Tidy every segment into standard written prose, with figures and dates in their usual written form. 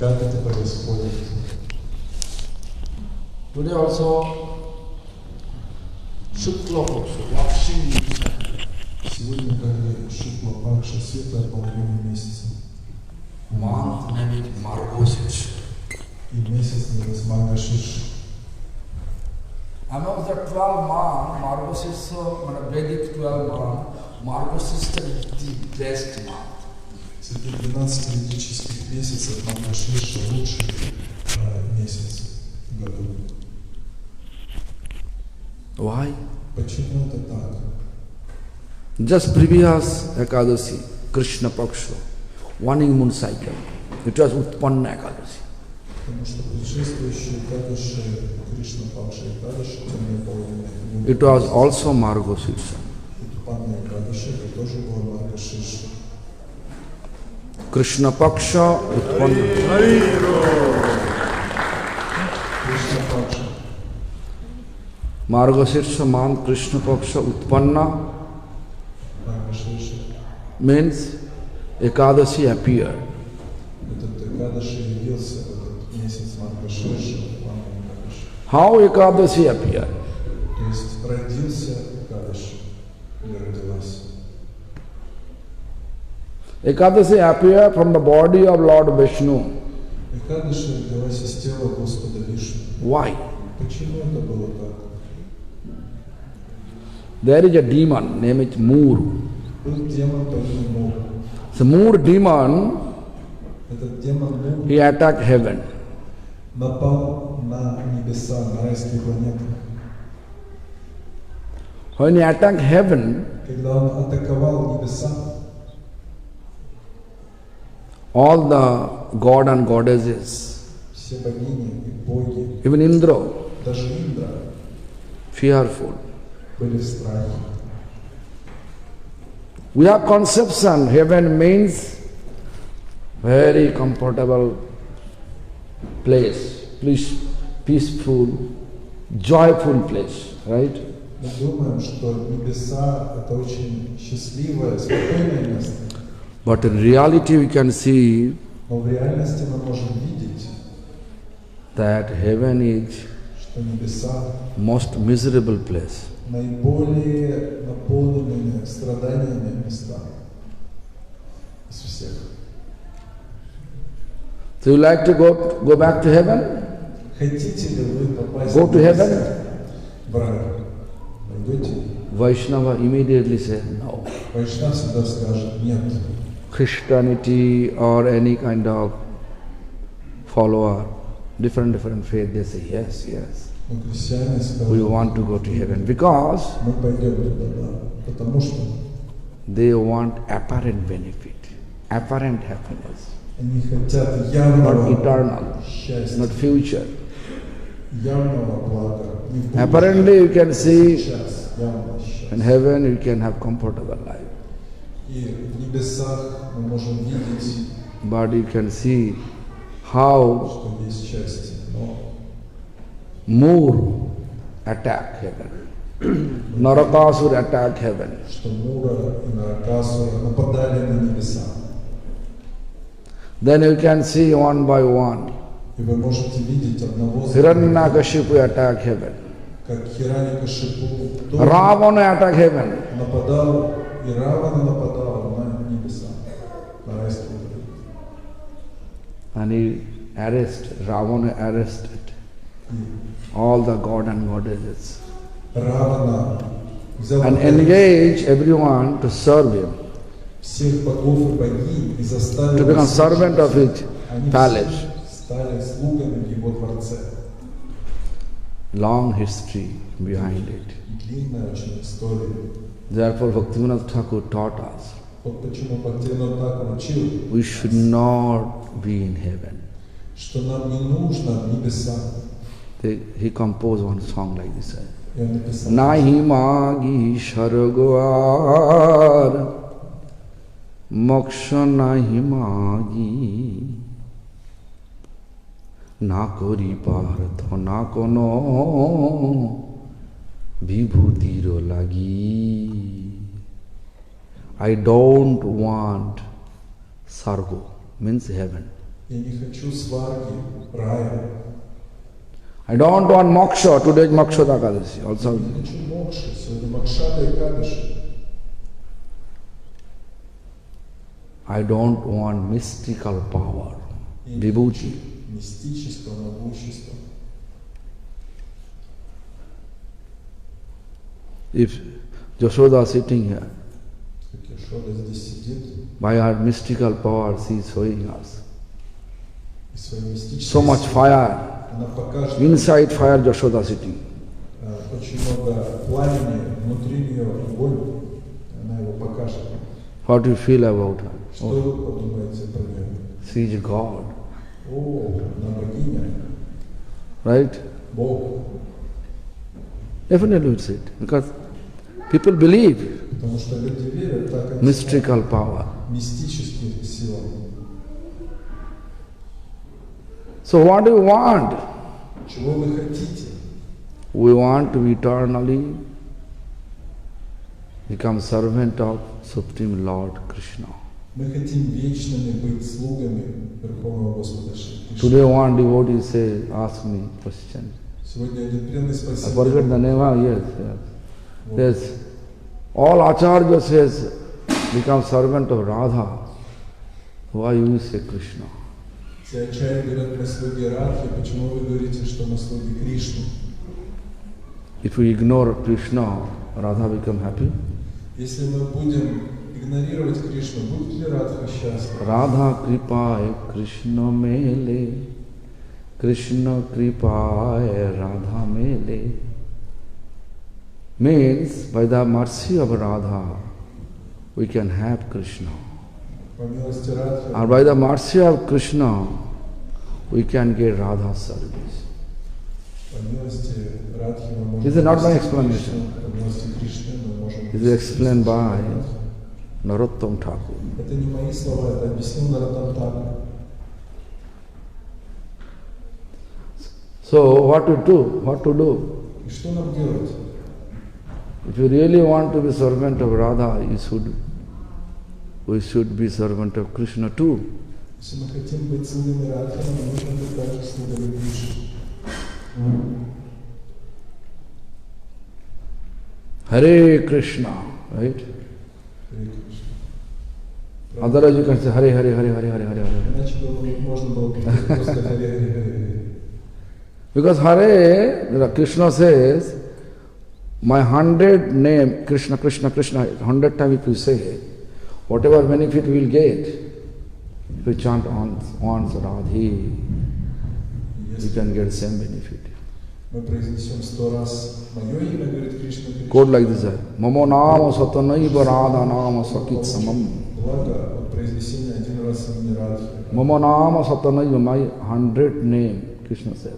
Как это происходит? Today also, Shukla Paksha, Lakshmi Paksha. Сегодня были Шукла Пакша, светлая половина месяца. Month name is Margoshish. И месяц называется Маргашиш. Among the 12 months, Margoshish, Vedic 12 months, Margoshish is the best month. Среди 12 ведических месяцев Маргашиш лучший месяц в году. Why? Почему это так? Just previous Ekadashi, Krishna Paksha, one moon cycle. It was Utpanna Ekadashi. Потому что предшествующие Экадаши, Кришна Пакша Экадаши, темная половина. It was also Margoshish. Утпанна Экадаши, это тоже было Маргашиш. Krishna Paksha, Utpanna. Кришна Пакша. Margoshirsha month, Krishna Paksha, Utpanna means Ekadashi appeared. Этот Экадаши явился в этот месяц Маргашиша, How Ekadashi appeared? то есть родился Экадаши, или родилась. Ekadashi appeared from the body of Lord Vishnu. Экадаши родилась из тела Господа Вишну. Why? Почему это было так? There is a demon named Moor. Был демон по имени Мур. The Moor demon, Этот демон Мур he attacked heaven. напал на небеса, на райские планеты. When he attacked heaven, Когда он атаковал небеса, all the god and goddesses, все богини и боги, even Indra, даже Индра, fearful. были в страхе. We have conception, heaven means very comfortable place, peaceful, joyful place, right? Мы думаем, что небеса — это очень счастливое, спокойное место. But in reality we can see Но в реальности мы можем видеть, that heaven is что небеса most miserable place. наиболее наполненными страданиями места из всех. So you like to go back to heaven? Хотите ли вы попасть Go to в heaven? в рай? Пойдете? Vaishnava immediately said no. Вайшнав всегда скажет нет. Christianity or any kind of follower, different faith, they say yes, yes. Но христиане We скажут, want to go to heaven because мы пойдем туда, да. Потому что they want apparent benefit, apparent happiness, они хотят not явного eternal, счастья, not future. явного блага. Не в будущем, Apparently you can see сейчас, явного счастья. in heaven you can have comfortable life, И в небесах мы можем видеть, but you can see how что есть счастье. Но Moor attack heaven, Narakasur attack heaven. что Мура и Наракасура нападали на небеса. Then you can see one by one. И вы можете видеть одного за другим, Hiranyakashipu attack heaven, как Хираньякашипу тоже Ravana attack heaven, нападал, и Равана нападал на небеса, на райские планеты. and he Ravana arrested all the god and goddesses Равана взял and engaged everyone to serve him, всех богов и богинь и заставил to become их servant of his Они palace. стали слугами в его дворце. Long history behind it. Длинная очень история. Therefore Bhaktivinoda Thakur taught us, Вот почему Бхактивинод Тхакур учил, we should not be in heaven. что нам не нужно в небеса. He composed one song like this. И он написал, Nahi magi shargwar moksha nahi magi na kori partho na kono vibhutiro lagi. I don't want sargo, means heaven. Я не хочу сварги, рая. I don't want moksha. Today is Moksha Ekadashi. Also, Я не хочу мокши. Сегодня Мокшада и Кадыши. I don't want mystical power. Vibhuti. Мистического, могущества. If Yashoda sitting here, Как Яшода здесь сидит, by her mystical power, she is showing us. и своей мистической So much силой fire. она покажет, Inside fire, Yashoda sitting. очень много пламени, внутри нее огонь, она его покажет. What do you feel about her? Что вы подумаете про нее? She is God, О, она богиня, right? Бог. Definitely it's it. Because people believe Потому что люди верят так, как mystical power. мистическим силам. So what do you want? Чего вы хотите? We want to eternally become servant of Supreme Lord Krishna. Мы хотим вечными быть слугами Верховного Господа Шри Кришны. Today one devotee say, ask me question. Сегодня один преданный I спросил, forget the name, yes, yes. вот, Yes. All Acharya says, become servant of Radha. Why you say Krishna? все ачарьи говорят, мы слуги Радхи, почему вы говорите, что мы слуги Кришны? If we ignore Krishna, Radha become happy? Если мы будем игнорировать Кришну, будет ли Радха счастлива? Radha kripaye Krishna mele, Krishna kripaye Radha mele. Means by the mercy of Radha, we can have Krishna. По милости Радхи, Or by the mercy of Krishna, we can get Radha's service. по милости Радхи мы можем... This is not my постичь explanation. Кришну, по милости Кришны мы можем... This is explained by Narottam Thakur. Это не мои слова, это объяснил Нароттам Такур. So what to do? What to do? И что нам делать? If you really want to be servant of Radha, we should be servant of Krishna too. Если мы хотим быть слугами Радхи, нам нужно быть также слугами Кришны. Hare Krishna, right? Харе Кришна. Otherwise you can say Hare Hare Hare Hare Hare Hare Hare. Иначе можно было бы просто сказать Харе Харе Харе Харе. Because Hare, Krishna says, my 100 name, Krishna, Krishna, Krishna, 100 times if you say, whatever benefit we will get, if we chant once Radhe, we can get same benefit. Мы произнесем 100 раз мое имя, говорит Кришна, Кришна. Quote like this, Mamo nama satanaiva radha nama sakit samam. Благо от произнесения один раз имени Радхи. Mamo nama satanaiva, my 100 name, Krishna says,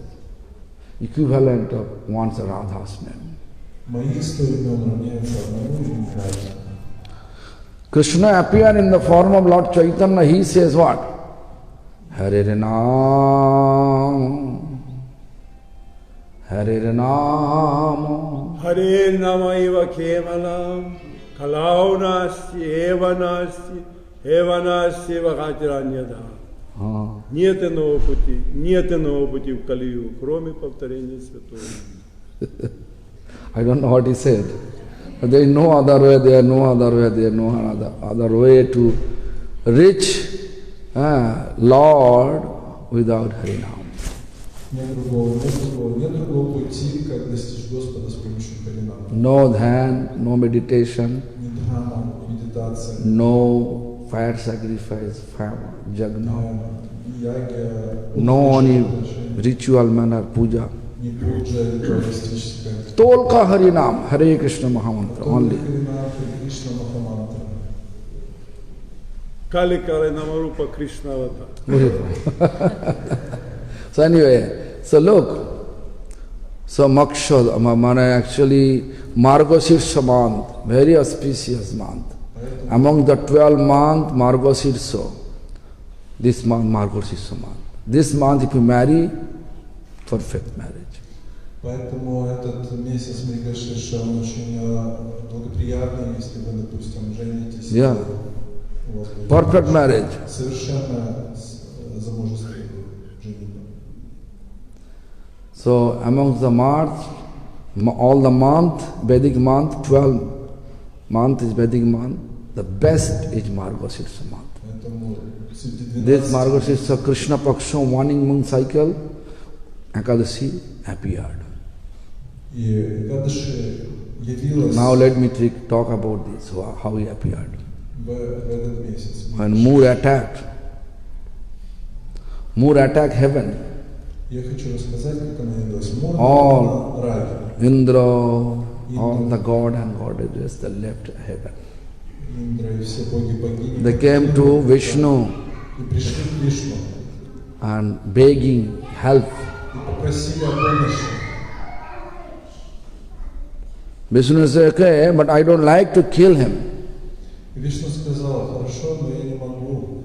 equivalent of once Radha's name. Моих 100 имен равняются одному имени Радхи. Krishna appeared in the form of Lord Chaitanya, he says what? Hare Nam, Hare Nam. Hare Namaiva Kevalam, Kalau Nasti, Eva Nasti, Eva Nasti, Vахатирanyада. Нет иного пути в Калию, кроме повторения святого. I don't know what he said. But there is no other way, there is no other way, there is no other way to reach Lord without Harinam. Нет другого пути, как достичь Господа с помощью Харинама. No dhyan, no meditation, Ни дхана, медитация, no fire sacrifice, fire, jagna, яга, no any ritual manner, puja. ни пуджа, ритуалистическая. Tolka Harinam, Hare Krishna Mahamantra, only. Харинам, Кришна Махамантра. Кали Кали Намарупа Кришна Аватар. So anyway, so look, so Moksha, actually Margashirsa month, very auspicious month. Among the 12 months, Margashirsa, this month, Margashirsa month. This month if you marry, perfect marriage. Поэтому этот месяц Мригаширша, он очень благоприятный, если вы, допустим, женитесь. Yeah. Вот, Perfect marriage. Совершенно замужества женитьба. So amongst the months, all the month, Vedic month, 12 month is Vedic month, the best is Margashirsa month. Поэтому среди This 12 Margashirsa Krishna Paksha morning moon cycle, Ekadashi appeared. и Экадаши явилась Now let me talk about this, how he appeared. в этот месяц. When Moor attacked heaven, Я хочу рассказать, как она явилась. Мур All. на рай. Indra, all the god and goddesses, they left heaven. Индра и все боги-богини. They came to Vishnu И пришли к Вишну. and begging help. И попросили о помощи. Vishnu said, okay, but I don't like to kill him. И Вишну сказал, хорошо, но я не могу.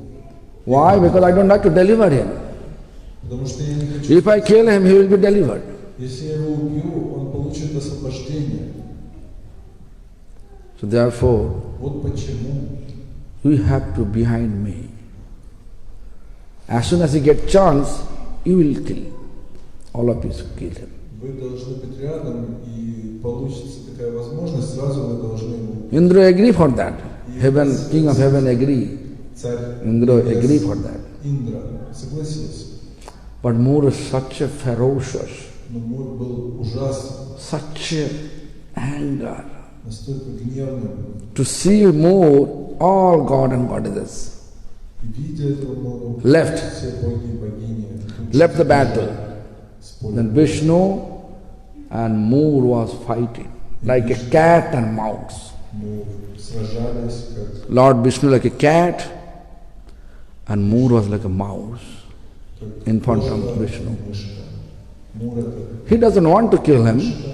Why? Because I don't like to deliver him. Потому что я не хочу. If I kill him, he will be delivered. Если я его убью, он получит освобождение. So therefore, Вот почему you have to be behind me. As soon as you get chance, you will kill. All of you should kill him. вы должны быть рядом, и получится такая возможность, сразу вы должны его убить. Indra agree for that. Heaven, king of heaven agree. Царь Indra небес agree for that. Индра согласился. But Moor is such a ferocious, Но Мур был ужасен, such a anger. настолько гневным. To see Moor, all god and goddesses И видя этого Мура, Left. все боги и богини left the battle. спорили. Then Vishnu and Moor was fighting like a cat and mouse. Мы сражались как Lord Vishnu like a cat and Moor was like a mouse in front of кошка Vishnu. и мышка. Мур это He doesn't want to kill him, мышка,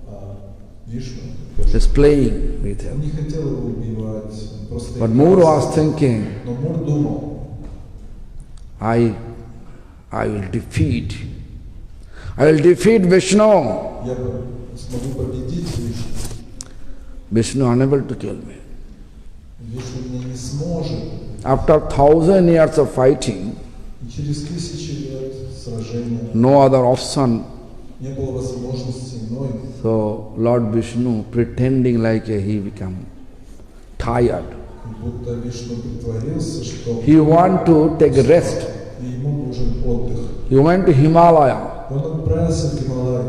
а Вишну кошка. he's playing with Он him. не хотел его убивать, он просто But играл Moor с was ним. thinking, Но Мур думал, I will defeat Vishnu. я смогу победить Вишну. Vishnu unable to kill me. Вишну меня не сможет. After 1,000 years of fighting, И через 1000 лет сражения no other option. не было возможности иной. So Lord Vishnu pretending like he become tired. Как будто Вишну притворился, что He want to take a rest. и ему нужен отдых. He went to Himalaya Он отправился в Гималай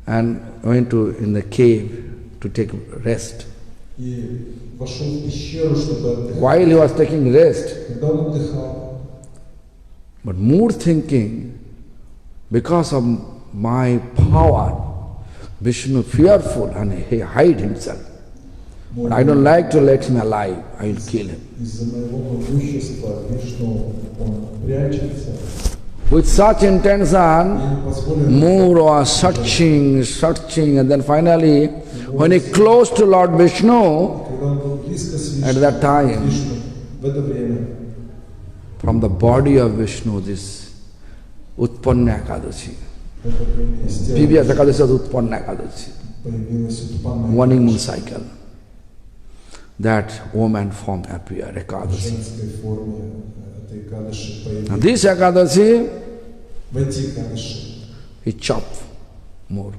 and went to in the cave to take rest. и вошел в пещеру, чтобы отдыхать. While he was taking rest, Когда он отдыхал, but Moor thinking, because of my power, Vishnu fearful and he hide himself. But I don't like to let him alive. I will kill him. из-за моего могущества Вишну, он прячется. With such intention, Я не позволю ему. Moor was searching, and then finally, when he close to Lord Vishnu, Когда он был близко с At Вишну, that time. Вишну, в это время from the body of Vishnu, this Utpanna Ekadashi. в это время из тела Previous Ekadashi was Utpanna Ekadashi, появилась Утпанна morning moon cycle. That woman form appear, в Ekadashi. женской форме этой Экадаши Now появилась. this Ekadashi, В эти Экадаши he chop more.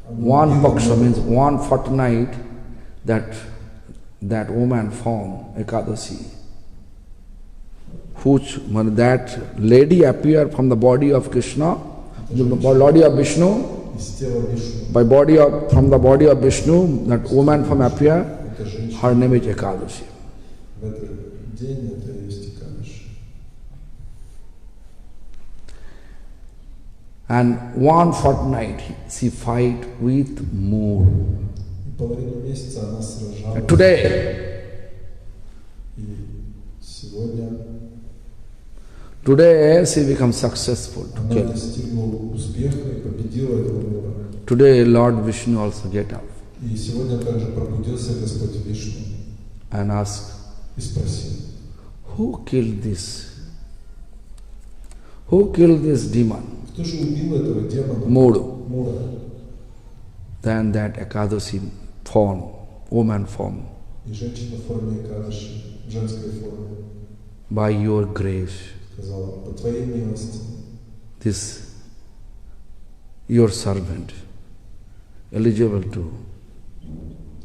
One paksha means one fortnight that woman form Ekadashi. That lady appear from the body of Krishna, the body of Vishnu, из тела Вишну. from the body of Vishnu, that woman from appear, Это женщина. her name is Ekadashi. В этот день это и есть Экадаши. And one fortnight she fight with Moor. И половину месяца она сражалась. Today И сегодня she becomes successful to она kill. достигла успеха и победила этого Мура. Today Lord Vishnu also get up И сегодня также пробудился Господь Вишну and ask, и спросил, who killed this? Who killed this demon? кто же убил этого демона Moor. Мура? Then that Ekadashi form, woman form, И женщина в форме Экадаши, в женской форме. by your grace, сказала, по твоей милости, this your servant eligible to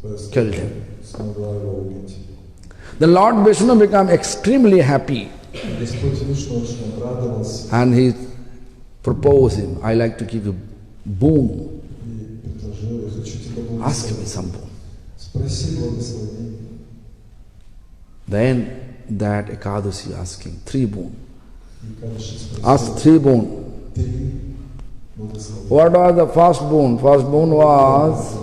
твоя kill слуга him. смогла его убить. The Lord Vishnu became extremely happy Господь Вишну очень обрадовался and he proposed him, I like to give you boon. и предложил, я хочу тебя Ask me благословить. some boon. Спроси благословения. Then that Ekadashi asking 3 boon. И Кадыши Ask спросил 3 boon. 3 благословения. What was the first boon? First boon was,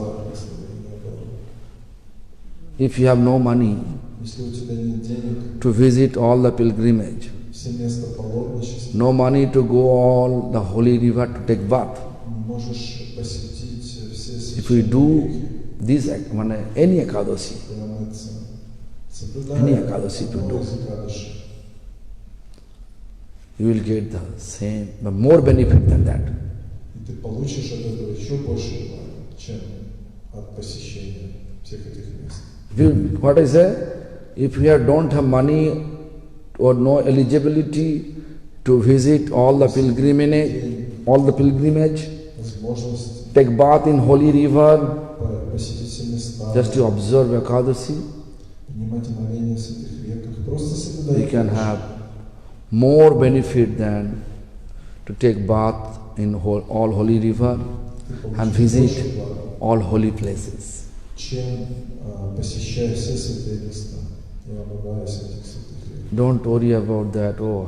if you have no money Если у тебя нет денег, to visit all the pilgrimage, все места паломничества, no money to go all the holy river to take bath, не можешь посетить все if we священные do реки, this, any Ekadashi, помыться, Any соблюдая Ekadashi to одно do. из Экадыши, you will get the same, but more benefit than that. и ты получишь от этого еще больше блага, чем от посещения всех этих мест. If you, what I say? If you don't have money or no eligibility to visit all the pilgrimage, Возможность take bath in holy river, посетить все места, just to observe Ekadashi, принимать омовение в святых реках, просто you соблюдать. can have more benefit than to take bath in all holy river and visit all holy places. Чем посещая все святые места и омываясь в этих святых реках. Don't worry about that. Oh,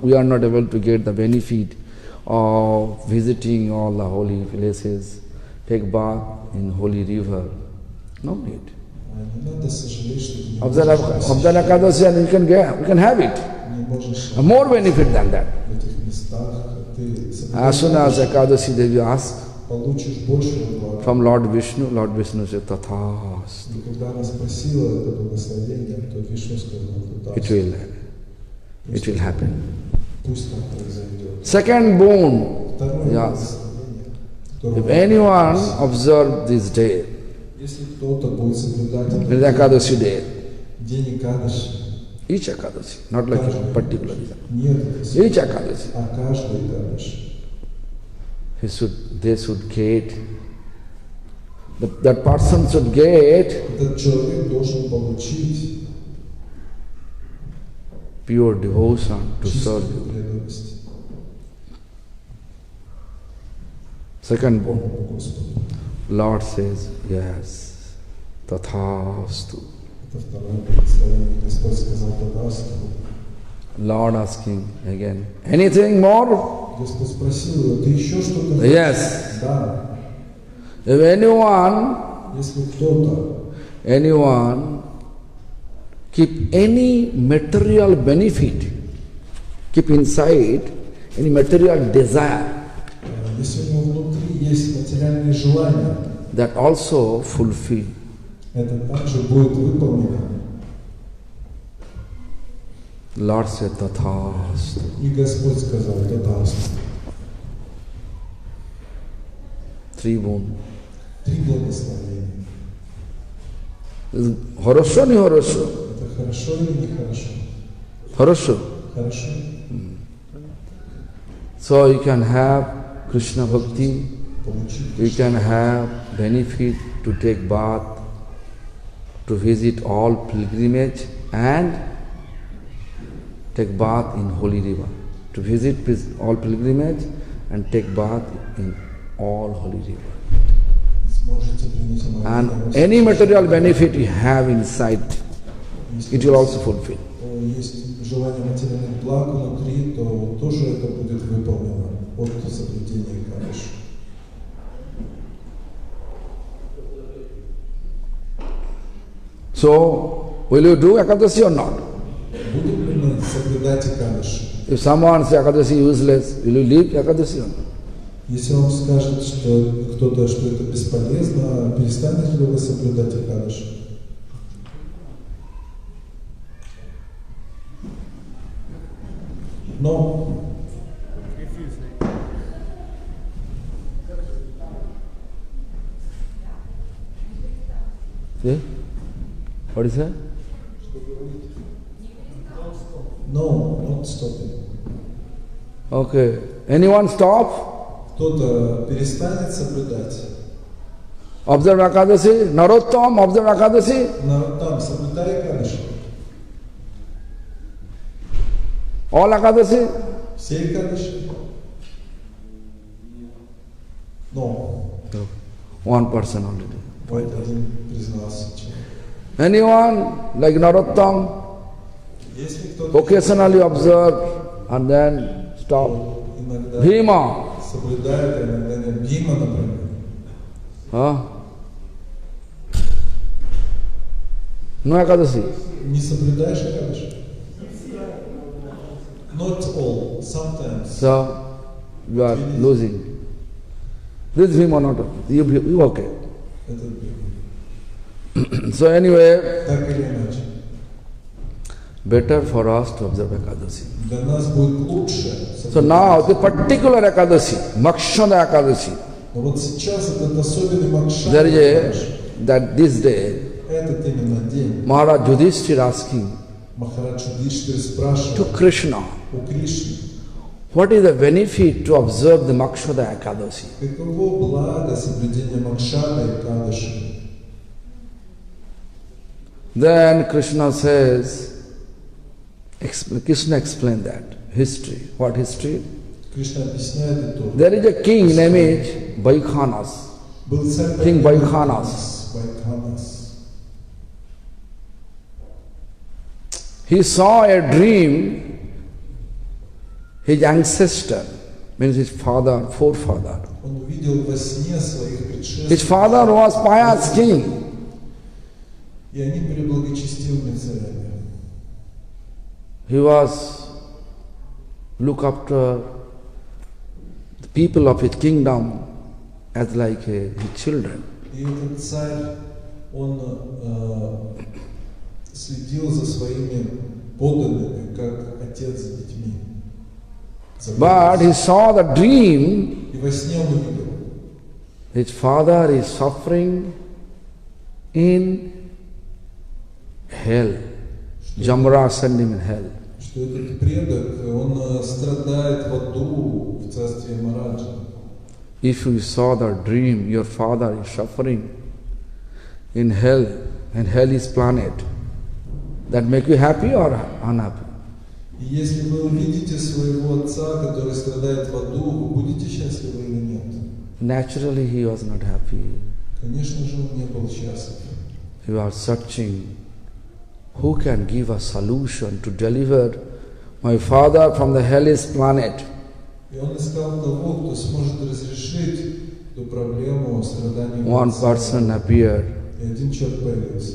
we are not able to get the benefit of visiting all the holy places. Take bath in holy river. No need. Не надо сожалеть, что ты не Observe Ekadashi and you can have it. не можешь More benefit than that. в этих местах, ты As soon as Ekadashi Devi asks получишь больше блага. from Lord Vishnu said, Tathas. И когда она спросила это благословение, то Вишну сказал, да, It will happen. пусть так произойдет. Second boon. Второе Yes. благословение, If anyone observe this day, если кто-то будет соблюдать the этот Ekadashi day, день Экадыши, each Ekadashi, not like a particular day. нет, Each Ekadashi, а каждый Экадыши, they should get, that person should get этот человек должен получить pure devotion to serve чистую you. преданность Second boon, Богу Господу. Lord says, yes, Tathastu. Это второе благословение. Господь сказал Тадасту. Lord asking again, anything more? Господь спросил его, ты еще что-то хочешь? Yes. Да. If anyone Если кто-то keep any material benefit, keep inside any material desire, если у него внутри есть материальные желания, that also fulfill. это также будет выполнено. Lord said, Tathastu. И Господь сказал, Тадасту. 3 boon. 3 благословения. Хорошо, не хорошо? Это хорошо или нехорошо? Хорошо. Хорошо. So you can have Krishna Bhakti, Получить you can have benefit to take bath, to visit all pilgrimage and take bath in holy river. To visit all pilgrimage and take bath in all holy river. сможете принять омовение. And any material benefit you have inside, it will also fulfill. Есть желание материальных благ внутри, то тоже это будет выполнено от соблюдения Экадыши. So, will you do Ekadashi or not? Будем ли мы соблюдать Экадыши? If someone says Ekadashi useless, will you leave Ekadashi or not? Если вам скажет, что кто-то, что это бесполезно, перестанете ли вы соблюдать Экадыши? Но See? What is that? No, not stopping. Okay. Anyone stop? Кто-то перестанет соблюдать. Observe Ekadasi. Narottam, observe Ekadasi. Там соблюдай Экадаши. All Ekadasi. Все Экадаши. No. One person only. Вот один признался. Anyone like Narottam, Если кто-то occasionally observe and then stop. иногда Bhima. соблюдает, а иногда нет. Бима, например. Huh? No Ekadasi. Не соблюдаешь Экадаши? Not all, sometimes. So you are losing. This Bhima not. You okay. Это Бима. So anyway, Так или иначе. better for us to observe Ekadasi. Для нас будет лучше. So now the particular Ekadasi, Makshada Ekadasi, Но вот сейчас этот особенный Макшан, there is that this day этот именно день, Maharaj Yudhishthira asking Махарадж Юдхиштхир to спрашивает Krishna, у Кришны, what is the benefit to observe the Makshada Ekadasi? каково благо соблюдения Макшана и Экадаши? Then Krishna says, Krishna explained that history. What history? Кришна объясняет это. There is a king named Vaikhanas. Был царь King Vaikhanas. Vaikhanas. He saw a dream, his ancestor, means his father, forefather. Он увидел во сне своих His предшественников, father was pious king. и они были благочестивыми царями. He was look after the people of his kingdom as like his children. И этот царь, он следил за своими подданными, как отец за детьми. But he saw the dream, И во сне он увидел, his father is suffering in hell. Jamra sent him in hell. что этот предок, он страдает в аду, в царстве Мараджа. If you saw the dream, your father is suffering in hell, and hell is planet, that make you happy or unhappy? И если вы увидите своего отца, который страдает в аду, вы будете счастливы или нет? Naturally, he was not happy. Конечно же, он не был счастлив. He was searching who can give a solution to deliver my father from the hellish planet. И он искал того, кто сможет разрешить эту проблему страдания его One отца. person appeared. И один человек появился.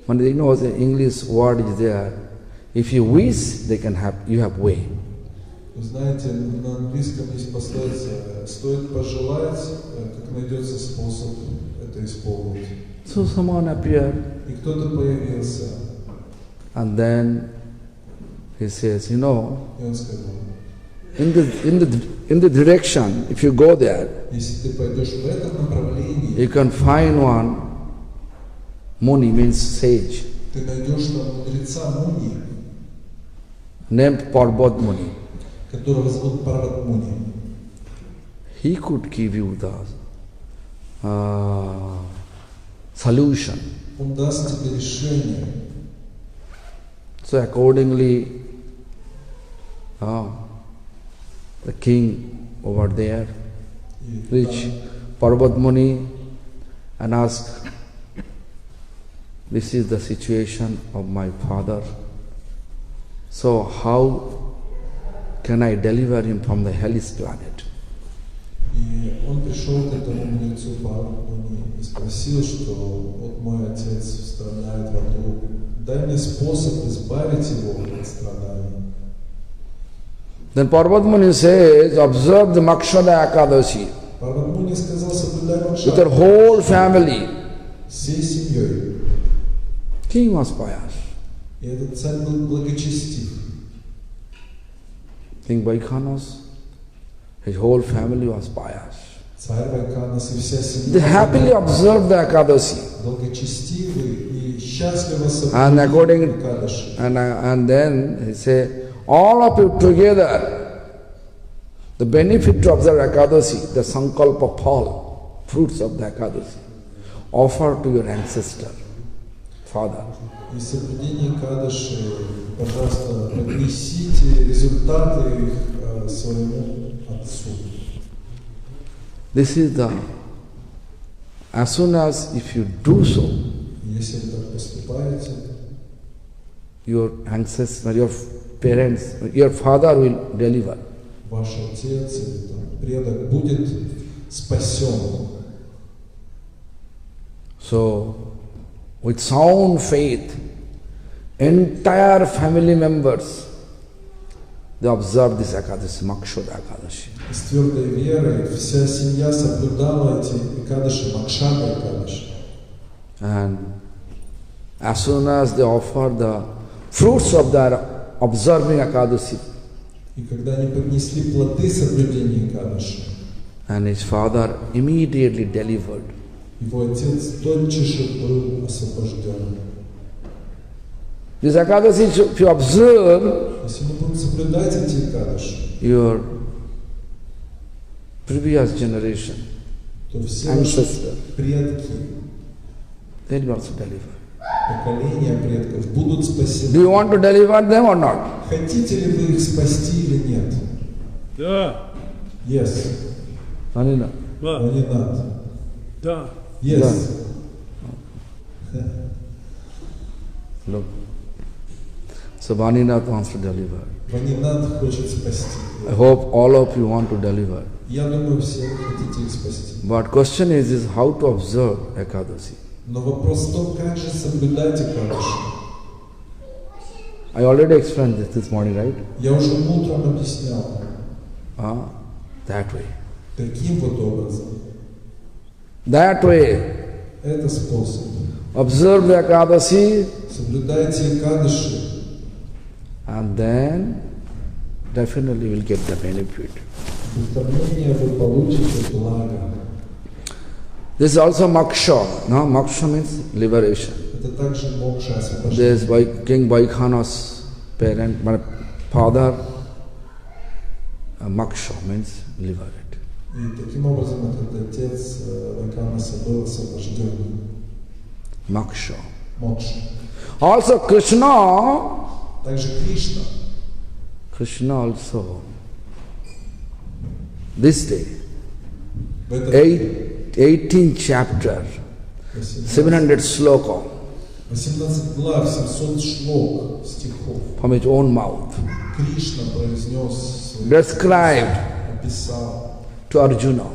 When you know the English word is there, if you wish, they can have, you have way. Вы знаете, на английском есть пословица: стоит пожелать, как найдется способ это исполнить. So someone appeared, И кто-то появился, and then he says, you know, и он сказал: in the direction, if you go there, если ты пойдешь в этом направлении, you can find one Muni, means sage, ты найдешь там мудреца Муни, named Parvat Muni. которого зовут Парват Муни. He could give you the solution. Он даст тебе решение. So accordingly, the king over there И reached Parvat Muni and asked, this is the situation of my father. So how can I deliver him from the hellish planet? И он пришел к этому мудрецу Парват Муни и спросил, что вот мой отец страдает в аду. Дай мне способ избавить его от страданий. Then Parvat Muni says, observe the Makshada Ekadashi Парват Муни сказал: соблюдай with your Макшан whole family. всей семьей. King was pious. И этот царь был благочестив. King Vaikhanas, his whole family was pious. Царь Вайканас и вся They семья happily observed the Ekadashi. благочестивы и счастливо And соблюдать according, Экадаши. and then he say, all of you together, the benefit to observe Ekadasi, the Sankalpa Phal, fruits of the Ekadasi, offer to your ancestor, father. И соблюдение Экадаши, пожалуйста, поднесите результаты их своему отцу. This is the, as soon as if you do so, Если вы так поступаете, your ancestor, your parents, your father will deliver. ваш отец или там, предок будет спасен. So, with sound faith, entire family members, they observe this Ekadasi, Makshoda Ekadashi. И с твердой верой вся семья соблюдала эти Экадаши, Макшада Экадаши. And as soon as they offer the fruits of their observing Ekadasi, И когда они поднесли плоды соблюдения Экадаши, and his father immediately delivered. его отец тотчас же был освобожден. This Ekadasi, if you observe, Если мы будем соблюдать эти Экадаши, your previous generation, то все наши ancestors, предки, they will also deliver. поколения предков будут Do спасены. you want to deliver them or not? Хотите ли вы их спасти или нет? Да, Yes. Anina? да, Но не надо. да. Yes. Look. So Vaninath wants to deliver. Ванинат хочет спасти. I hope all of you want to deliver. Я думаю, все вы хотите их спасти. But question is how to observe Ekadasi. Но вопрос в том, как же соблюдать Экадаши. I already explained this morning, right? Я уже утром объяснял. That way. Таким вот образом. That way. Это способ. Observe the Ekadasi Соблюдайте Экадаши, and then definitely you will get the benefit. без сомнения вы получите благо. This is also Moksha. No? Moksha means liberation. Это также мокша There освобождение. is King Vaikhana's parent, my father, Moksha means liberate. И таким образом этот отец Вайканаса был освобожден. Moksha. Мокша. Also Krishna, Также Кришна. Krishna also, this day, В этот 18th chapter, 700 sloka 18 глав, 700 шлок, стихов. from his own mouth, Кришна произнес, described описал, to Arjuna.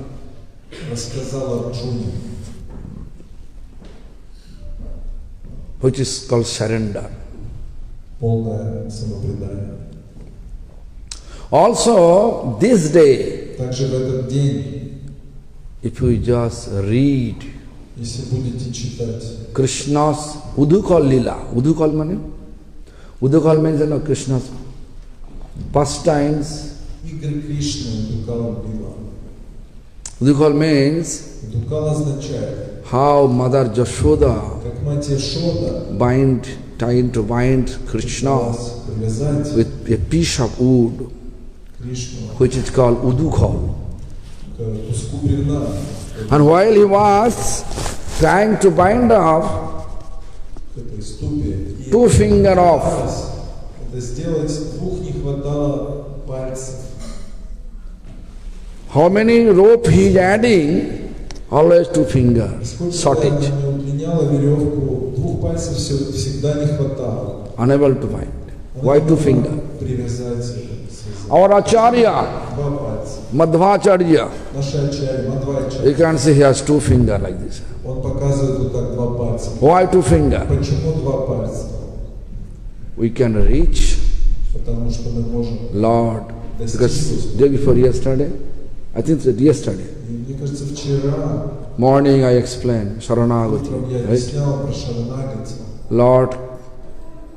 рассказал Арджуне, Which is called surrender. полное самопредание. Also, this day, Также в этот день, if you just read если будете читать Krishna's Udukal Lila, Udukal means? Udukal means, you know, Krishna's pastimes. игры Кришны, Дукал Била. Udukal means Дукал означает, how Mother Jashoda как мать Яшода trying to bind Krishna пыталась привязать with a piece of wood, Кришну which is called Udukal. к куску бревна. And while he was trying to bind off К этой ступе. И 2 finger off, пыталась это сделать, двух не хватало пальцев. how many rope he is adding? Always 2 fingers, Сколько shortage, она не удлиняла веревку, двух пальцев всегда не хватало. unable to bind. Она Why не 2 могла fingers? привязать, связать. Our Acharya, Два пальца. Madhvacharya, Наша Ачарья, you Мадвайчарья, can see he has 2 fingers like this. он показывает вот так два пальца. Why 2 fingers? Почему два пальца? We can reach Потому что мы можем Lord. Because day before yesterday, I think that yesterday, И мне кажется, вчера morning I explained Sharanagati, утром я right? объяснял про Шаранагати. Lord,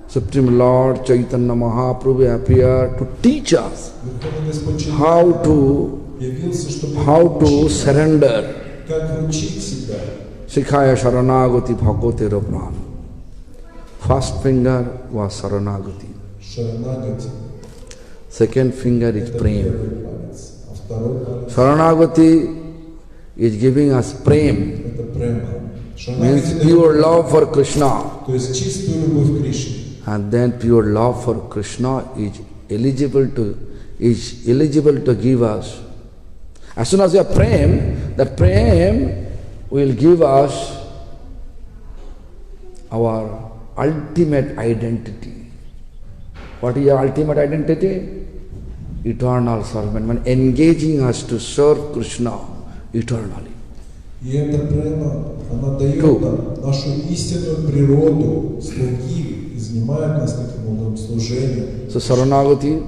Supreme Lord Chaitanya Mahaprabhu appeared to teach us Верховный Господь явился, чтобы how to научить нас, surrender. как научить себя. Sikhaya Sharanagati Bhagavate Pran. First finger was Saranagati. Шаранагати. Second finger is Это Prem. первый палец. А второй палец Saranagati is giving us Prem, это према. means Шаранагати pure дает, love for Krishna. то есть чистую любовь к Кришне. And then pure love for Krishna is eligible to give us. As soon as we have Prem, that Prem will give us our ultimate identity. What is our ultimate identity? Eternal servant, when engaging us to serve Krishna eternally. И эта према, она дает True. нам нашу истинную природу слуги и занимает нас таким образом служением. So Saranagati,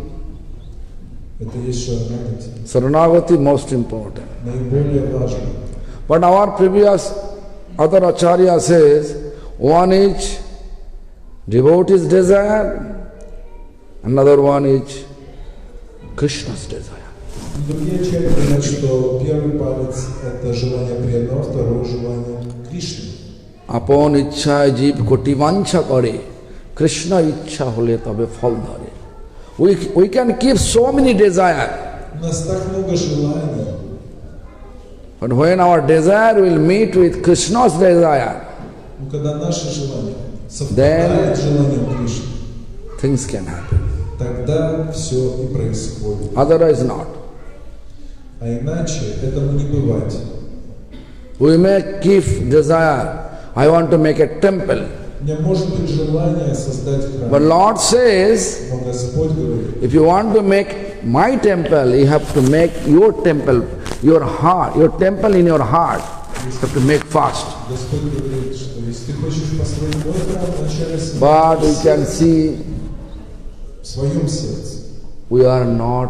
Это есть шаранагати. Saranagati most important. Наиболее важно. But our previous other Acharya says, one is devotee's desire, another one is Krishna's desire. Другие учения говорят, что первый палец – это желание преданного, второе – желание Кришны. Apon ichha jeev koti vancha kare, Krishna ichha hole tabe phal dhare. We can keep so many desires, У нас так много желаний, but when our desire will meet with Krishna's desire, но когда наши желания совпадают с желанием Кришны, things can happen. тогда все и происходит. Otherwise not. А иначе этому не бывать. We may keep desire, I want to make a temple. У меня может быть желание создать But храм, Lord says, но Господь говорит, if you want to make my temple, you have to make your temple, your heart, your temple in your heart, you have to make fast. Господь говорит, что если ты хочешь построить мой храм, вначале But we создать can see в своем сердце. we are not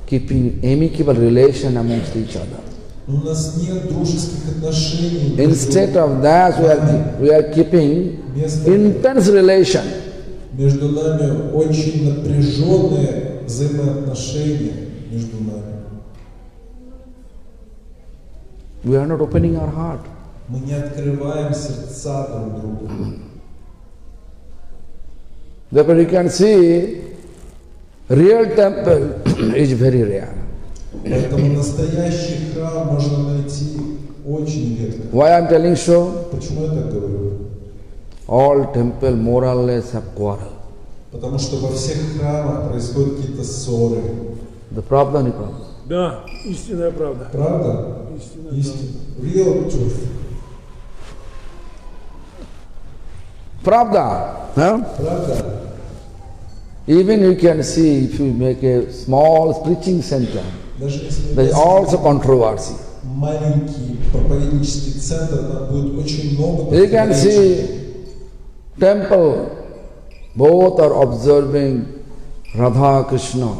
keeping amicable relation amongst each other. Но у нас нет дружеских отношений. Instead of that, we are keeping intense relation. Между нами очень напряженные взаимоотношения между нами. We are not opening our heart. Мы не открываем сердца друг другу. Therefore, you can see real temple is very rare. Поэтому настоящий храм можно найти очень редко. Why I am telling so? Почему я так говорю? All temple more or less have quarrel. Потому что во всех храмах происходят какие-то ссоры. The problem is problem. Да, истинная правда. Правда? Истинная Истина. Real truth. Pravda. Huh? Правда? Even you can see if you make a small preaching center, Даже если there is also controversy. маленький проповеднический центр, там будет очень много You can противоречий. see temple, both are observing Radha Krishna.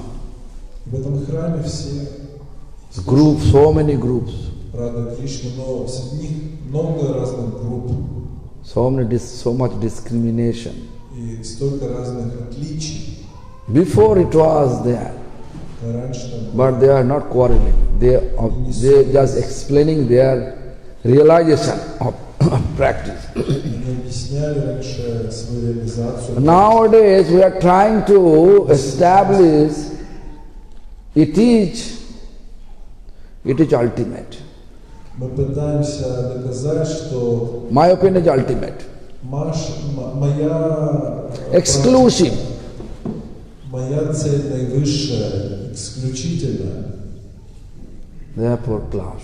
В этом храме все Group, so many groups, Рада Кришна, но среди них много разных групп so much discrimination. и столько разных отличий. Before it was there, Раньше там but they are not quarreling. They are just explaining their realization of practice. они объясняли раньше свою реализацию. Nowadays we are trying to establish it is ultimate. Мы пытаемся доказать, что My opinion is ultimate. моя Exclusive. моя цель наивысшая, исключительная. Therefore clash.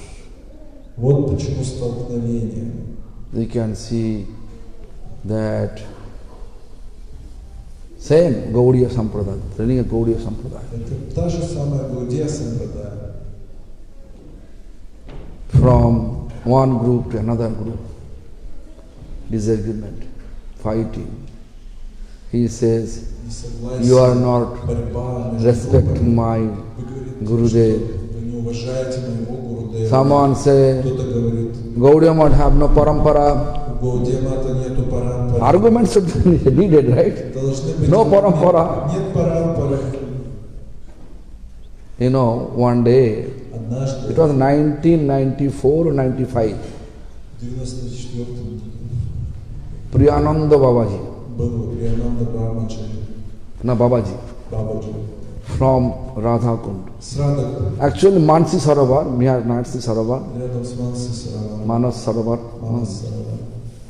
Вот почему столкновение. We can see that same Gaudiya Sampradaya, running a Gaudiya Sampradaya. Это та же самая Гаудия Сампрадая. From one group to another group, disagreement, fighting. He says, Несогласие, you are not борьба между respecting my Вы говорите, Gurudev. что вы не уважаете моего Гурудева. Someone say, Кто-то говорит, Gaudiya Math have no parampara. у Гаудия Мата нету парампары. Arguments should be needed, right? Должны быть No аргументы. parampara. Нет парампары. You know, one day, Однажды, it was 1994 or 95, в 94-м, Priyananda Babaji, был Приананда Брамачари, na Babaji, Бабаджи, from Radha Kund. с Радой, Actually, Mansi Sarovar, near Mansi Sarovar, рядом с Манси Сараваном, Manas Sarovar, Манас Сараван.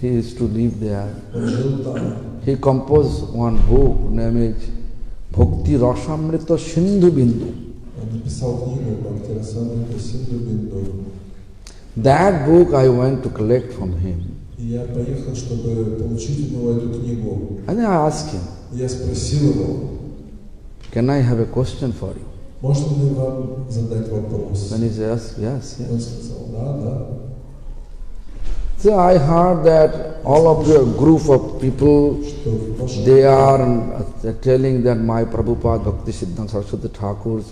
he used to live there. Он жил там. He composed one book named Bhakti Rasamrita Sindhu Bindu. Он написал книгу Бхактирасамрита Синду Бинду. That book I went to collect from him. И я поехал, чтобы получить у него эту книгу. And I asked him, Я спросил его, can I have a question for you? можно ли вам задать вопрос? And he says, yes, Он yes. сказал, да, да. So I heard that all of your group of people, Что в вашем they are telling that my Prabhupada Bhakti Siddhanta Saraswati Thakur's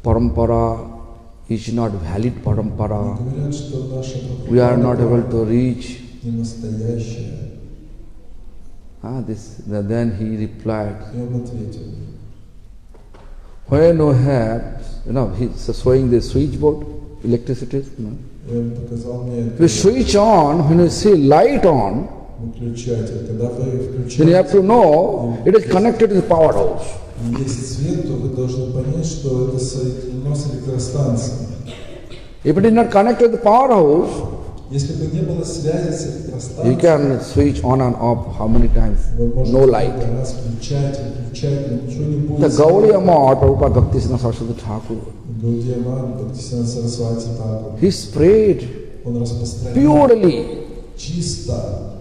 parampara is not valid parampara. говорят, что наша We are not able to reach. не настоящая. Then he replied, Я вам ответил. when you have, he's showing the switchboard, electricity. И он показал мне If you switch on, when you see light on, выключатель. Когда вы then you have включаете, to know it is connected to the power house. и есть свет, то вы должны понять, что это соединено с электростанцией. If it is not connected to the power house, Если бы не было связи с you электростанцией, can switch on and off how many times, вы можете no light. много раз включать, но ничего не The будет. Gaudiya Math, Prabhupada Bhakti Siddhanta Saraswati Thakur, Гаудия Ман, Бхактисиданта Сарасвати Тхакур, he spread он распространяет purely, чисто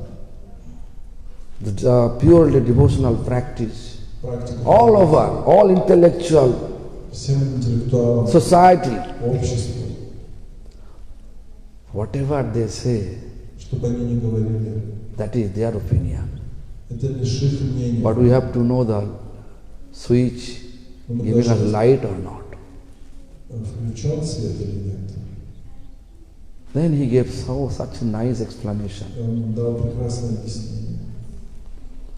purely devotional practice, практику all over, all intellectual всем интеллектуалам, society, обществу, whatever they say, чтобы они не говорили. that is their opinion. Это лишь их мнение. But we have to know the switch giving us light or not. Включен свет или нет. Then he gave such a nice explanation. И он дал прекрасное объяснение.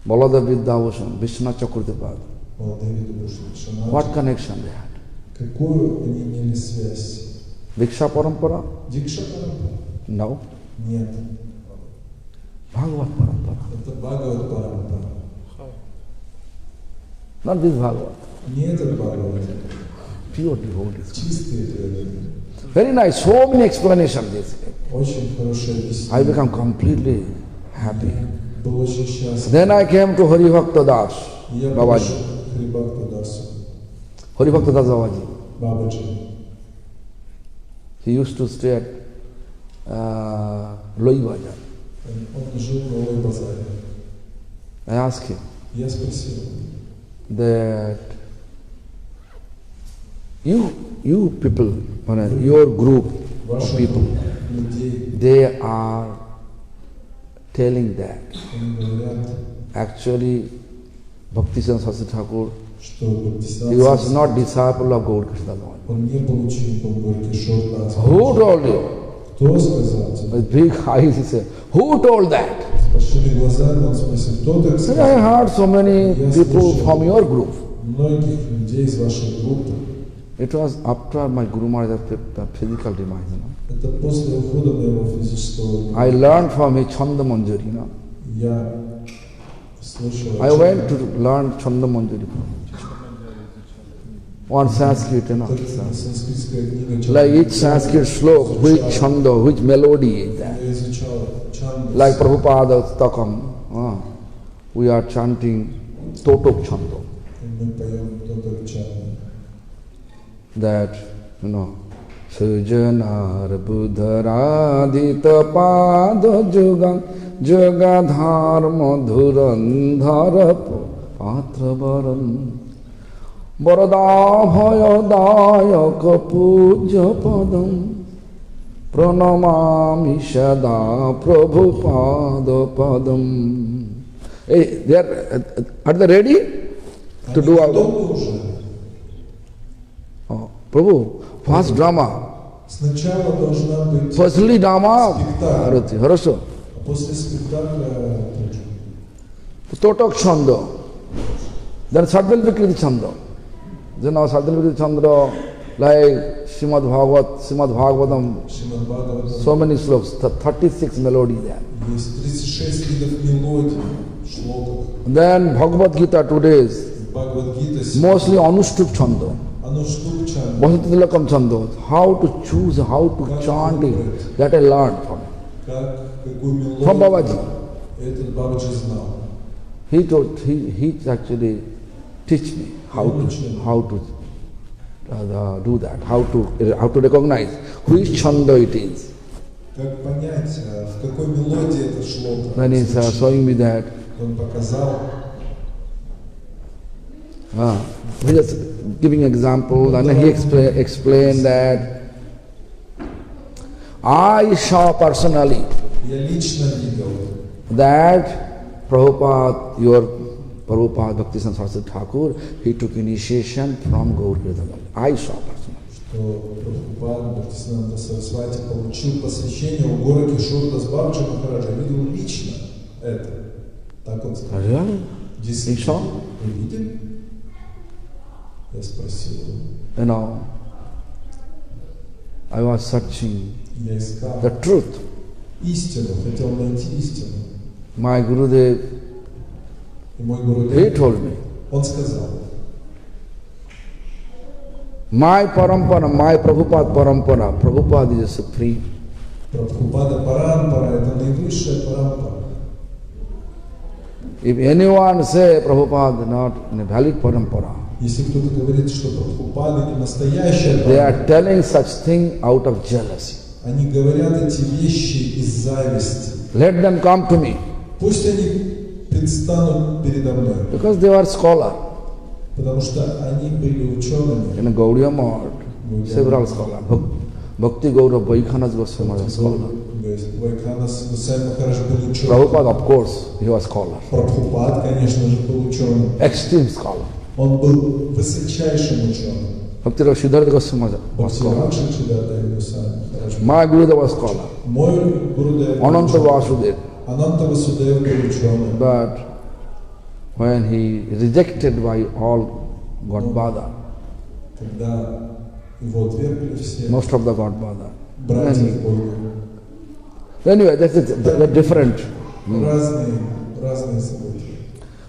Balada Vidyabhushan, Vishwanath Chakravarti, Баладевиду Бушвишана. what connection they had? Какую они имели связь? Diksha Parampara? Дикша Парампара? No. Нет. Bhagavad Parampara. Это Бхагават Парампара. Not this Bhagavad. Не этот Бхагават. Pure devotees. Чистые преданные. Very nice. So many explanations this. Очень хорошее I объяснение. become completely happy. Был очень счастлив. Then I came to Haribhakta Das, И я Babaji. пришел к Харибхакта Дасу, Haribhakta Das Babaji. Бабаджи. He used to stay at Loi Bazaar. Он жил на Лой базаре. I asked him Я спросил, that you people, your group of ваших people, людей, they are telling that они говорят, actually Bhaktisiddhanta Saraswati Thakur, что he Бхактисиданта was Сарасвати, not disciple of Gaur Krishna Goswami. он не был учеником Горькишор Даса. Who told you? Кто сказал тебе? With big eyes he said, who told that? С большими глазами он спросил, кто так Said, I сказал? heard so many people from your group. Многих людей из вашей группы. It was after my Guru Maharaj's physical demise. Это после ухода моего физического. I learned from him Chanda Manjari. Я слышал. I went to learn Chanda Manjari. One Sanskrit, Санскритская книга. Like each Sanskrit slok, which chanda, which melody is that? Я изучал чанду. Like Prabhupada Stakam, we are chanting Totok Chanda. Мы поем Тоток Чанду. That, Sujanar Buddharadita Pada Jugam Jagadhar Madhurandhara Patravaram Varadabhayadayaka Puja Padam Pranamami Sada Prabhupada Padam. Hey, are they ready to do all that? Oh, Prabhu, first drama. Сначала должна быть Firstly drama, спектакль, Arati, хорошо. а после спектакля Totok Chanda. Then Sadhal Vikriti Chanda. Then our Sadhal Vikriti Chanda, like Srimad Bhagavatam, Шримад Бхагаватам. so many slokas, 36 melodies there. Есть 36 видов мелодий. шлоках. Then Bhagavad Gita today's Бхагавад-гита mostly Anushtup Chando, Ануштуп Чанда. Bhasatilakam Chando. How to choose, how to chant it, that I learned from him. Какую From мелодию Babaji. этот Бабаджи знал. He actually teach me how to do that, how to recognize which chanda it is. Как понять, в какой мелодии это шлока? Then he's showing me that. Он показал. He just giving example, and he explained that I saw personally Я лично видел, that your Prabhupada Bhaktisiddhanta Saraswati Thakur, he took initiation from Gaur Kirtan. I saw personally. что Прабхупада Бхактисиддханта Сарасвати получил посвящение у Гора Кишордас Бабаджи Махараджа. Я видел лично это. Так он сказал. Really? Действительно. Вы видели? Я спросил. You know, I was searching Я искал the truth. истину, хотел найти истину. My Gurudev, И мой he Гурудев, told me, он сказал, my parampara, my Prabhupada parampara, Prabhupada is supreme. Прабхупада Парампара – это наивысшая парампара. If anyone say Prabhupada not in a valid parampara, Если кто-то говорит, что Прабхупада не настоящая they парампара, are telling such thing out of jealousy. они говорят эти вещи из зависти. Let them come to me, Пусть они предстанут передо мной, because they were scholar. потому что они были учеными. In Gaudiya Math, several scholars. Bhakti Gaurav Vaikhanas Goswami was a scholar. Вайкханас Госвами Махарадж был ученым. Prabhupada, of course, he was scholar. Прабхупад, конечно же, был ученым. Extreme scholar. Он был высочайшим ученым. Bhakti Siddhartha Goswami was scholar. Бхактивinoda Сиддхарта Госвами Махарадж. My Gurudev was scholar. Мой Гурудев был Ananta ученым. Vasudev. Ананта Васудев был ученым. But when he rejected by all Godbada, Когда его отвергли все most of the Godbada. братья Бога, Anyway, that's different. разные события.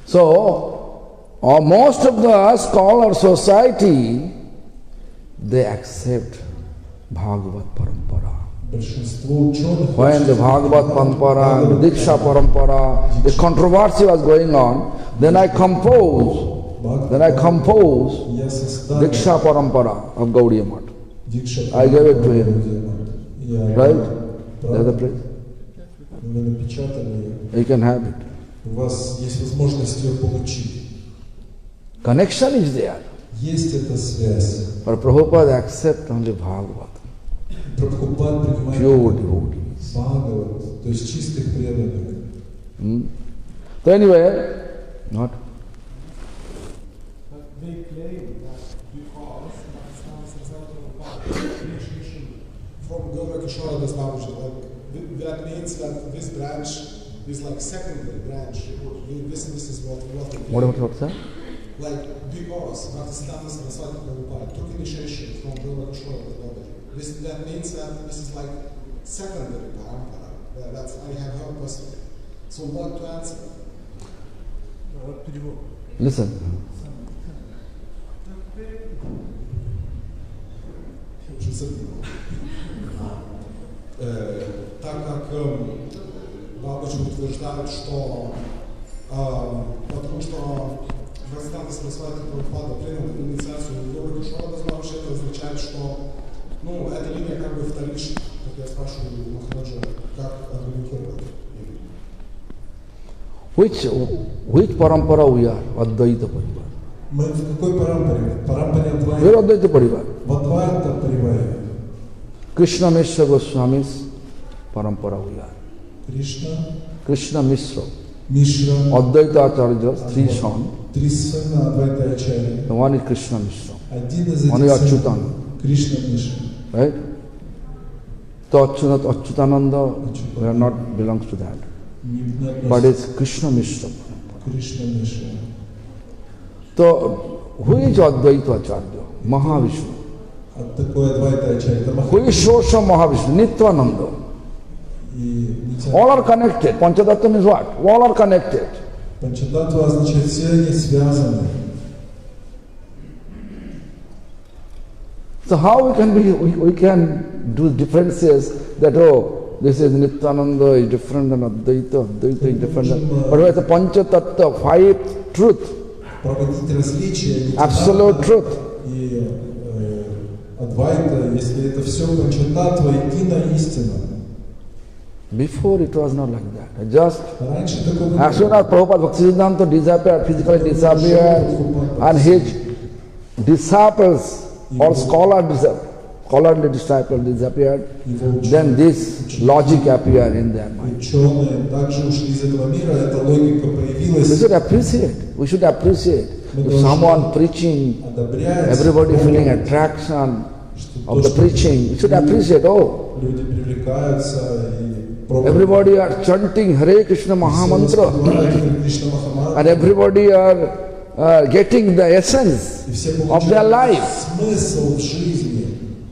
So, most of the scholar society, they accept Bhagavad Parampara. Большинство ученых, When the Bhagavad Parampara, the Diksha Parampara, the controversy was going on, then I composed я составил Diksha Parampara of Gaudiya Math. Дикша I gave it to him. Я- Right? Правда? That's the praise. Вы напечатали ее. You can have it. У вас есть возможность ее получить. Connection is there. Есть эта связь. But Prabhupada accept only Bhagavad. Прабхупад принимает Pure devotees. Бхагават, то есть чистых преданных. So anyway, not. But they claim that because initiation from Gaura Kishora Das Babaji, like that means that this branch is like secondary branch. This is what What's that? like because Bhaktisiddhanta Saraswati Prabhupada took initiation from Gaura Kishora Das Babaji. That means that this is like secondary parampara. That's I have heard personally. So what to answer? Listen. Так как Бабаджи утверждают, что потому что Бхактисиддханта Сарасвати Прабхупада принял инициацию Гаура Кишора Das Babaji, это означает, что эта линия как бы вторична. Как я спрашиваю Махараджа, как аргументировать? Which parampara we are? Advaita Parivar. Мы в какой парампаре? Парампаре We are Адвайта. Advaita Parivar. В Адвайта Париваре. Krishna Mishra Goswami's parampara we are. Krishna Mishra. Мишра. Advaita Acharya's three sons. Три сына Адвайта Ачарьи. The one is Krishna Mishra. Один из Он этих и сынов Ачютан. Кришна Мишра. Right? So Achyutananda, we are not belongs to that. Не But относится it's Krishna Mishra. к Кришна Мишра. So who is Advaita Acharya? Mahavishnu. А такой Адвайта Ачарьи. Это Who is source of Mahavishnu? Nityananda. И Нитянанда. All are connected. Panchatattva means what? All are connected. Панчататва означает все они связаны. So how we can do differences that, oh, this is Nityananda is different than Advaita, Advaita is different than... But it's a Panchatattva, five truth, Проводить различия, absolute truth. и Адвайта, если это все Панчататва, единая истина. Before it was not like that. Just Раньше такого не as soon было. as Prabhupada Bhaktisiddhanta disappeared, physically disappeared, and his disciples or scholarly disciples disappeared, then this logic appeared in their mind. Ученые также ушли из этого мира, эта логика We появилась. should appreciate. We should appreciate. If someone preaching, Одобряется. everybody feeling attraction of the preaching, we should appreciate. Oh, Люди привлекаются и пробуют. everybody are chanting Hare Krishna Mahamantra, Кришна Махамантра. and everybody are getting the essence И все of their получают life. смысл в жизни.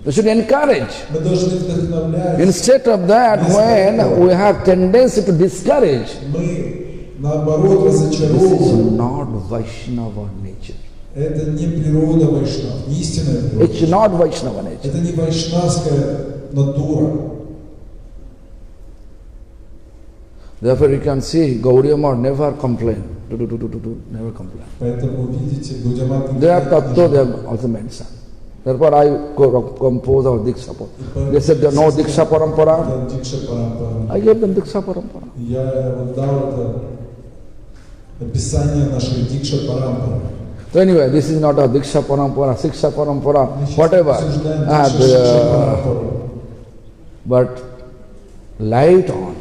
We should encourage. Мы должны вдохновлять. Instead of that, when we have tendency to discourage, Мы, наоборот, this is разочаровываем. not Vaishnava nature. Это не природа Вайшнав, не истинная природа. It's not Vaishnava nature. Это не вайшнавская натура. Therefore, you can see Gaudiya Math never complain. Never complain. Поэтому, видите, Гаудиамат Their tattva they have also mentioned. Therefore, I compose our Diksha Parampara. They said there are no Diksha Parampara. Дикша Парампара. I gave them Diksha Parampara. Я вот дал это описание нашей Дикша Парампары. So anyway, this is not a Diksha Parampara, Siksha Parampara, Мы сейчас whatever. обсуждаем Дикша Парампару. But light on.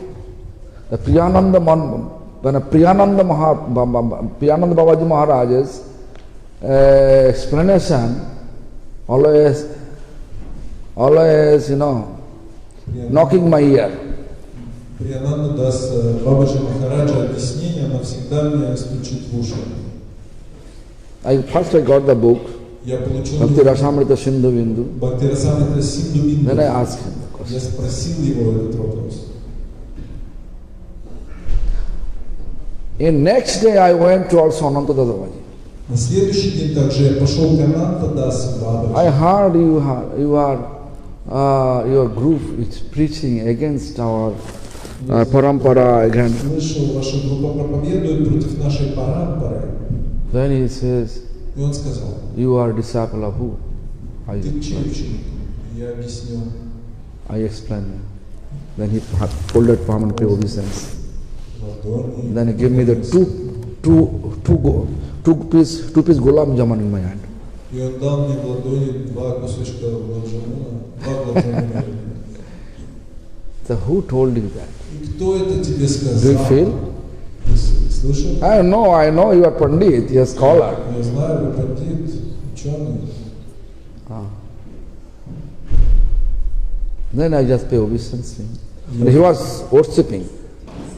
The Priyananda when Priyananda Babaji Maharaj's explanation always, knocking my ear. Приянанда Дас Бабаджи Махараджа объяснение, она всегда мне стучит в уши. First I got the book, Я получил Bhakti Rasamrita Sindhu Bindu. Бхактирасамрита Синду Бинду. Then I asked him the Я question. спросил его этот вопрос. In next day I went to also Ananta Babaji. На следующий день также я пошел к Ананта Дасу Бабаджи. I heard your group is preaching against our parampara again. Слышал, ваша группа проповедует против нашей парампары. Then he says, И он сказал, you are disciple of who? ты чей ученик? Я объяснил. I explained. Then he folded palm and paid obeisance. Ладони. Then he gave me the two piece gulam jamun in my hand. И он дал мне в ладони два кусочка гулаб-джамуна, два гулаб-джамуна. So who told you that? И кто это тебе сказал? Do you feel? Ты слышал? I know you are Pandit, you are scholar. Я знаю, вы пандит, ученый. Then I just pay obeisance to him. And he was worshipping.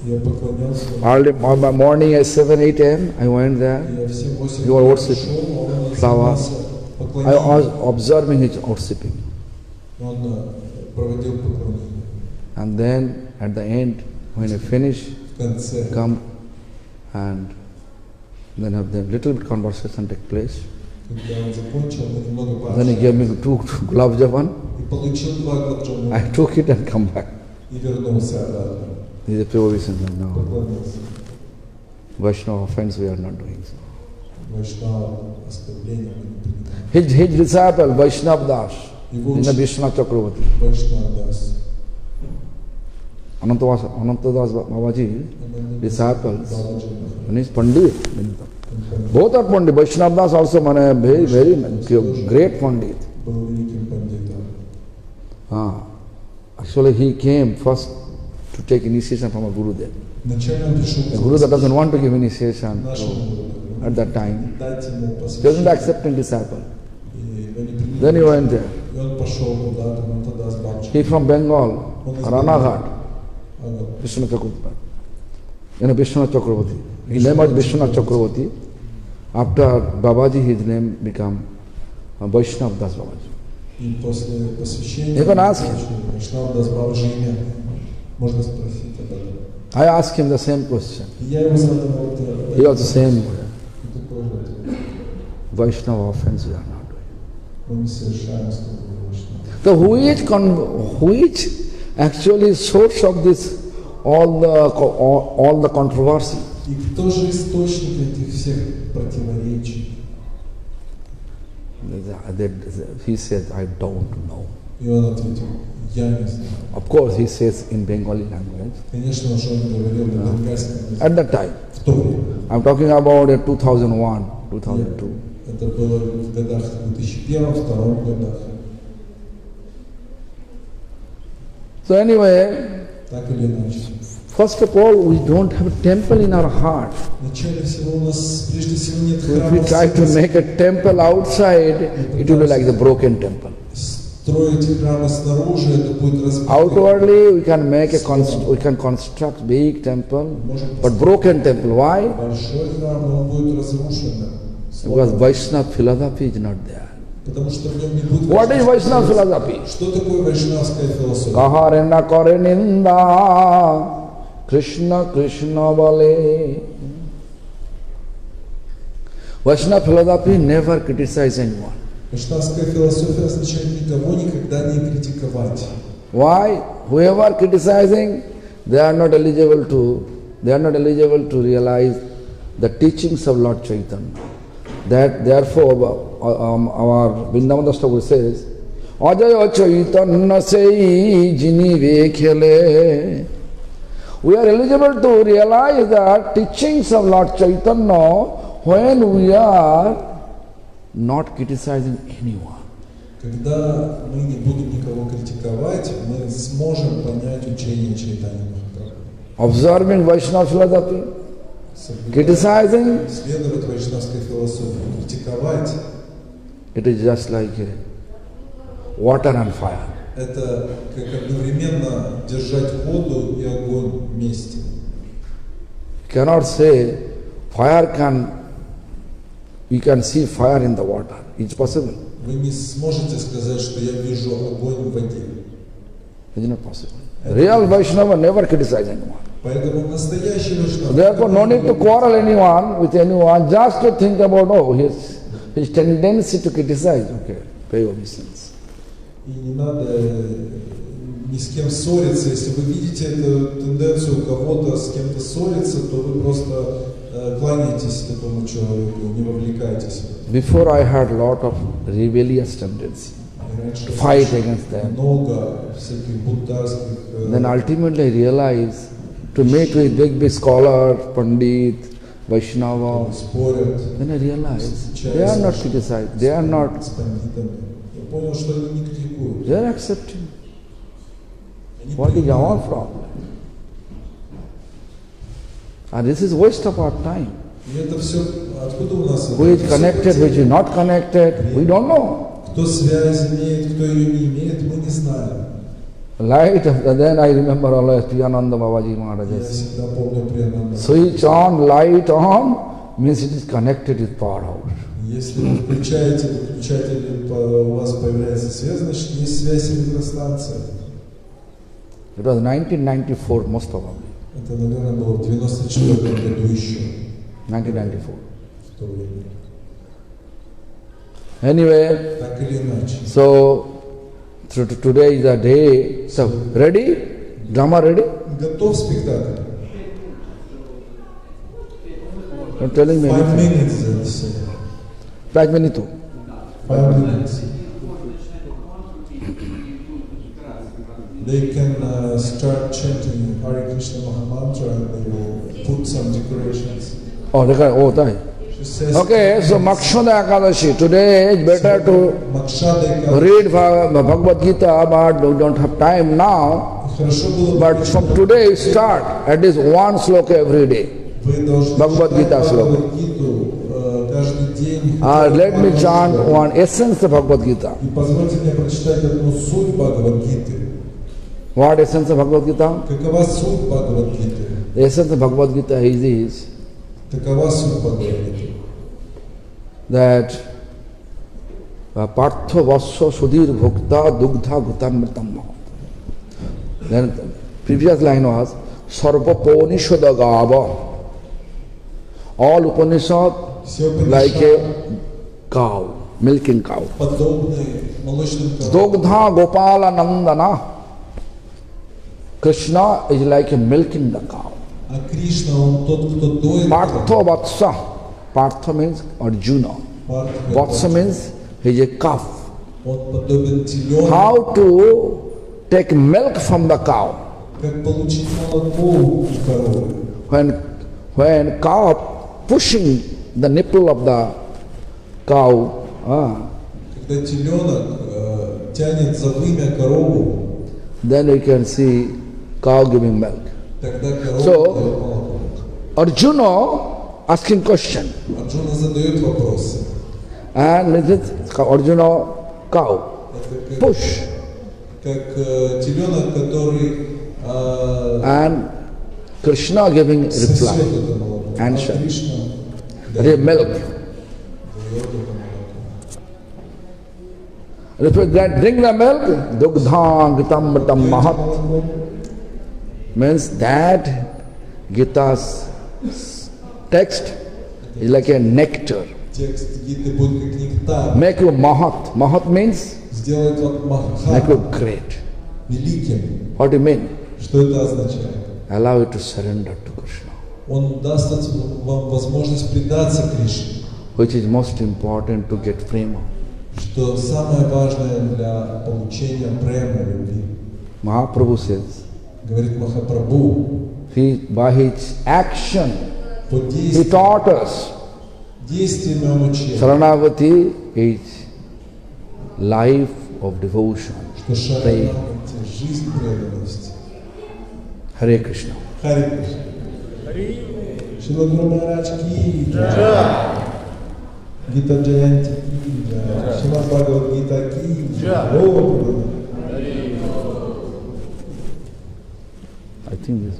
Я поклонялся. Early morning at 7, 8 a.m. I went there. Я в 7-8 You are утра worshiping. пришел, а он Flower. занимался I поклонением. was observing his worshipping. Он проводил поклонение. And then at the end, when I finish, В конце, come and then have the little bit conversation take place. когда он закончил, мы немного Then he пообщались. gave me two gulab jamun. И получил два гулаб-джамуна. I took it and come back. И вернулся обратно. This is a pure obeisance. No. Поклонился. Vaishnava offense we are not doing so. Вайшнава оскорбления мы не принимаем. His disciple, Vaishnav Das, Его in the ученик Vishwanath Chakravarti. Вайшнава Дас. Anantadas Babaji, disciples, Бабаджи and he's Pandit. Both are Pandit. Vaishnav Das also very, very great Pandit. был великим пандитом. Actually, he came first to take initiation from a Gurudev. Вначале он пришел The Gurudev doesn't want to give initiation нашему at that time. дать ему He doesn't посвящение. accept a disciple. И его не приняли. Then he went there. И он пошел куда-то, он тогда с бабушкой. He from Bengal, Ranaghat, Ага. Vishwanath Chakravarti. Vishwanath Chakravarti. His name was Vishwanath Chakravarti. After Babaji, his name became Vaishnav Das Babaji. И после посвящения You can ask him. Вайшнава Дас Бабаджи имя. Можно спросить об этом. I asked him the same question. И я ему задал вот He also same way. такой же ответ. Vaishnava offense we are not doing. Мы не совершаем с тобой Вайшнава. So who is actually source of this all the controversy? И кто же источник этих всех противоречий? He said, I don't know. И он ответил, я не знаю. Of course, he says in Bengali language. Конечно же, он говорил на бенгальском языке. At that time, В то время. I'm talking about 2001, 2002. Это было в годах 2001-2002 годах. So anyway, Так или иначе. first of all, we don't have a temple in our heart. Вначале всего у нас прежде всего нет So if храма. we try to make a temple outside, it will be like the broken temple. Строить храмы снаружи, это будет разбито. Outwardly, we can construct big temple, but broken temple. Why? Большой храм, но он будет разрушен. Because Vaishnava philosophy is not there. Потому что в нем не будет. What is Vaishnava philosophy? Что такое вайшнавская философия? Kahare na kare ninda, Krishna Krishna bale. Vaishnava philosophy never criticize anyone. Вайшнавская философия означает никого никогда не критиковать. Why? Whoever criticizing, they are not eligible to realize the teachings of Lord Chaitanya. That therefore our Vrindavan Das Thakur says, Ajaya Chaitanya sei jini vekhele. We are eligible to realize the teachings of Lord Chaitanya when we are not criticizing anyone. Когда мы не будем никого критиковать, мы сможем понять учение Чайтаньи Махапрабху. Observing Vaishnava philosophy, criticizing, Следовать вайшнавской философии, критиковать, it is just like water and fire. это как одновременно держать воду и огонь вместе. You cannot say you can see fire in the water. It's possible. Вы не сможете сказать, что я вижу огонь в воде. It's not possible. Real Vaishnava never criticize anyone. Поэтому настоящий вайшнав. Therefore, no need to quarrel with anyone, just to think about, his tendency to criticize. Okay, pay obeisance. И не надо ни с кем ссориться. Если вы видите эту тенденцию у кого-то с кем-то ссориться, то вы просто кланяйтесь такому человеку, не вовлекайтесь в это. Before I had a lot of rebellious tendency to fight against them. Много всяких бунтарских. Then ultimately I realized to meet with big scholars, Pandit, Vaishnava. Спорят. Then I realized they are not criticized, they are not, С пандитами. Я понял, что они не критикуют. they are accepting. Они What is принимают. our problem? And this is waste of our time. И это все откуда у нас? Who is connected, which is not connected, we don't know. Кто связь имеет, кто ее не имеет, мы не знаем. Light, then I remember always Priyananda Babaji Я Maharaj. всегда помню Приянанда. Switch on, light on, means it is connected with powerhouse. Если вы включаете выключатель, у вас появляется связь, значит есть связь с электростанцией. It was 1994 most probably. Это, наверное, было в 94 году еще. 1994. В то время. Anyway, Так или иначе. so today is the day. So ready? Drama ready? Готов спектакль? You're telling me 5 anything. minutes за все. 5 minutes. 5 minutes. They can start chanting Hare Krishna Mahamantra and they will put some decorations. That. She says, Okay, so Makshada Ekadashi. Today is better to Makshada read Bhagavad Gita, but we don't have time now. Хорошо было бы, But from today start at least one sloka every day. вы должны Bhagavad читать Gita sloka. Бхагавад-гиту каждый день. Let me chant one essence of Bhagavad Gita. И позвольте мне прочитать одну суть Бхагавад-гиты. What essence of Bhagavad Gita? Какова суть Бхагавад-гиты? The essence of Bhagavad Gita is this, Такова суть Бхагавад-гиты. that Partha Vasya Sudhir Bhukta Dugdha Gutamritam. Then previous line was Sarva Upanishad Gava. All Upanishad Все like Упанишады a cow, milking cow. подобны молочным коровам. Dogdha Gopala Nandana. Krishna is like a milking the cow. А Кришна, он тот, кто доит Partha Vatsa. Partha means Arjuna. Партха. Vatsa means he is a calf. Он подобен теленку. How to take milk from the cow? Как получить молоко у коровы? When cow pushing the nipple of the cow, Когда теленок тянет за вымя корову, then we can see cow giving milk. тогда корова So- дает молоко. Arjuna asking question, Арджуна задает вопросы. and is it Arjuna cow Это как, push, как теленок, который and Krishna giving сосет reply, это молоко. Answer. А Кришна the milk. дает это молоко. Repeat that, drink the milk, dugdha gitamritam mahat. Молоко. Means that Gita's text is like a nectar. Текст Гиты будет как нектар. Make you mahat. Mahat means Сделать вот make you Маха great. великим. What do you mean? Что это означает? Allow you to surrender to Krishna, Он даст вам возможность предаться Кришне, which is most important to get prema. что самое важное для получения према любви. Mahaprabhu says, Говорит Махапрабху, he by his action, по he taught us действиями он учил, Saranagati is life of devotion. что шаранагати – жизнь преданности. Hare Krishna. Хари Кришна. Шила Гуру Махарадж ки джай. Гита Джаянти ки джай. Шила Бхагавад Гита ки джай. О, I think this.